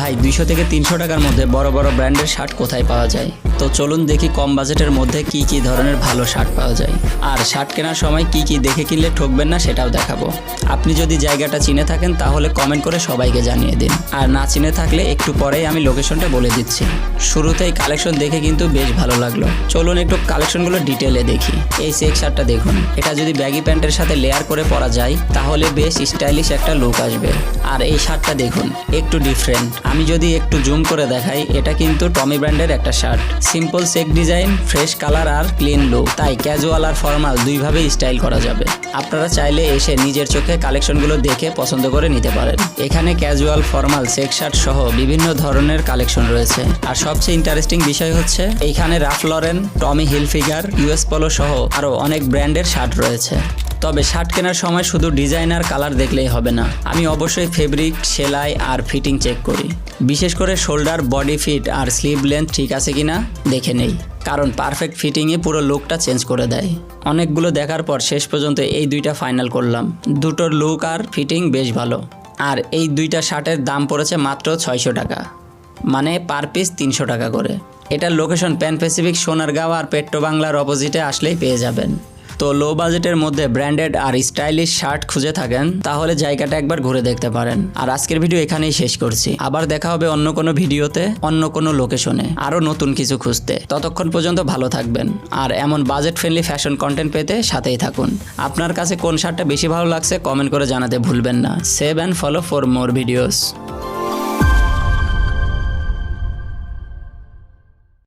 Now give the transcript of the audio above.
ভাই 200 থেকে 300 টাকার মধ্যে বড় বড় ব্র্যান্ডের শার্ট কোথায় পাওয়া যায়? তো চলুন দেখি কম বাজেটের মধ্যে কি ধরনের ভালো শার্ট পাওয়া যায়, আর শার্ট কেনার সময় কি দেখে কিনলে ঠকবেন না সেটাও দেখাবো। আপনি যদি জায়গাটা চিনে থাকেন তাহলে কমেন্ট করে সবাইকে জানিয়ে দিন, আর না চিনে থাকলে একটু পরেই আমি লোকেশনটা বলে দিচ্ছি। শুরুতেই কালেকশন দেখে কিন্তু বেশ ভালো লাগলো, চলুন একটু কালেকশনগুলো ডিটেলে দেখি। এই চেক শার্টটা দেখুন, এটা যদি ব্যাগি প্যান্টের সাথে লেয়ার করে পরা যায় তাহলে বেশ স্টাইলিশ একটা লুক আসবে। আর এই শার্টটা দেখুন, একটু ডিফারেন্ট। আমি যদি একটু জুম করে দেখাই, এটা কিন্তু টমি ব্র্যান্ডের একটা shirt. Simple check design, fresh colour আর ক্লিন লুক, তাই ক্যাজুয়াল আর ফর্মাল দুইভাবেই স্টাইল করা যাবে। আপনারা চাইলে এসে নিজের চোখে কালেকশনগুলো দেখে পছন্দ করে নিতে পারেন। এখানে ক্যাজুয়াল, ফর্মাল, চেক শার্ট সহ বিভিন্ন ধরনের কালেকশন রয়েছে। আর সবচেয়ে ইন্টারেস্টিং বিষয় হচ্ছে এইখানে Ralph Lauren, Tommy Hilfiger, US Polo সহ আরও অনেক ব্র্যান্ডের শার্ট রয়েছে। তবে শার্ট কেনার সময় শুধু ডিজাইন আর কালার দেখলেই হবে না, আমি অবশ্যই ফেব্রিক, সেলাই আর ফিটিং চেক করি। বিশেষ করে শোল্ডার, বডি ফিট আর স্লিভ লেন্থ ঠিক আছে কিনা দেখে নেই, কারণ পারফেক্ট ফিটিংয়ে পুরো লুকটা চেঞ্জ করে দেয়। অনেকগুলো দেখার পর শেষ পর্যন্ত এই দুইটা ফাইনাল করলাম। দুটোর লুক আর ফিটিং বেশ ভালো। আর এই দুইটা শার্টের দাম পড়েছে মাত্র 600 টাকা, মানে পার পিস 300 টাকা করে। এটার লোকেশন প্যান প্যাসিফিক, সোনারগাঁও আর পেট্রো বাংলার অপোজিটে আসলেই পেয়ে যাবেন। তো লো বাজেটের মধ্যে ব্র্যান্ডেড আর স্টাইলিশ শার্ট খুঁজে থাকেন তাহলে জায়গাটা একবার ঘুরে দেখতে পারেন। আর আজকের ভিডিও এখানেই শেষ করছি, আবার দেখা হবে অন্য কোনো ভিডিওতে, অন্য কোনো লোকেশনে, আরও নতুন কিছু খুঁজতে। ততক্ষণ পর্যন্ত ভালো থাকবেন, আর এমন বাজেট ফ্রেন্ডলি ফ্যাশন কন্টেন্ট পেতে সাথেই থাকুন। আপনার কাছে কোন শার্টটা বেশি ভালো লাগছে কমেন্ট করে জানাতে ভুলবেন না। Save and follow for more videos.